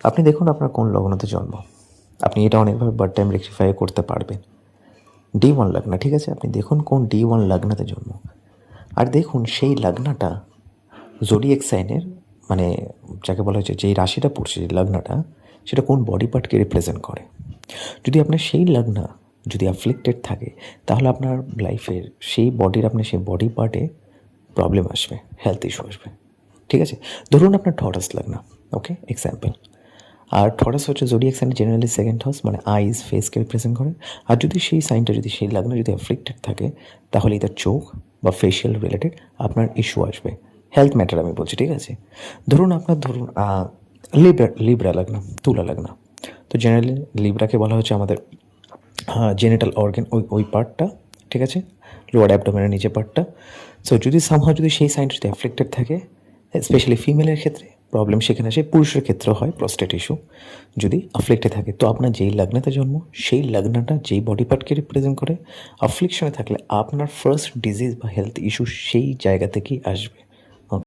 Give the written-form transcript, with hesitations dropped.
আপনি দেখুন আপনার কোন লগ্নতে জন্ম। আপনি এটা অনেকভাবে বার্থ টাইম রেকটিফাই করতে পারবেন। D1 লগ্ন, ঠিক আছে? আপনি দেখুন কোন D1 লগ্নতে জন্ম। আর দেখুন সেই লগ্নটা জোডিয়াক সাইনের, মানে যাকে বলা হচ্ছে যেই রাশিটা পড়ছে, যে লগ্নটা, সেটা কোন বডি পার্টকে রিপ্রেজেন্ট করে। যদি আপনার সেই লগ্ন যদি অ্যাফ্লিক্টেড থাকে, তাহলে আপনার লাইফের সেই বডির, আপনার সেই বডি পার্টে প্রবলেম আসবে, হেলথ ইস্যু আসবে, ঠিক আছে? ধরুন আপনার টরাস লগ্ন, ওকে, এক্সাম্পল। আর টরাস হচ্ছে জোডিয়াক সাইনের জেনারেলি সেকেন্ড হাউস, মানে আইস, ফেসকে রিপ্রেজেন্ট করে। আর যদি সেই সাইনটা, যদি সেই লগ্ন যদি অ্যাফ্লিক্টেড থাকে, তাহলে এটা চোখ বা ফেশিয়াল রিলেটেড আপনার ইস্যু আসবে, হেলথ ম্যাটার আমি বলছি, ঠিক আছে? ধরুন আপনার, ধরুন লিব্রা লগ্ন, তুলা লগ্ন। তো জেনারেলি লিব্রাকে বলা হচ্ছে আমাদের জেনিটাল অর্গান, ওই পার্টটা, ঠিক আছে, লোয়ার অ্যাবডোমেনের নিচে পার্টটা। সো যদি সামহাও যদি সেই সাইনটা যদি অ্যাফ্লিক্টেড থাকে, স্পেশালি ফিমেলের ক্ষেত্রে প্রবলেম সেখানে আসে, পুরুষের ক্ষেত্রেও হয়, প্রস্টেট ইস্যু যদি অ্যাফ্লিক্টেড থাকে। তো আপনার যেই লগ্নতে জন্ম, সেই লগ্নটা যেই বডি পার্টকে রিপ্রেজেন্ট করে, অ্যাফ্লিকশনে থাকলে আপনার ফার্স্ট ডিজিজ বা হেলথ ইস্যু সেই জায়গা থেকেই আসবে।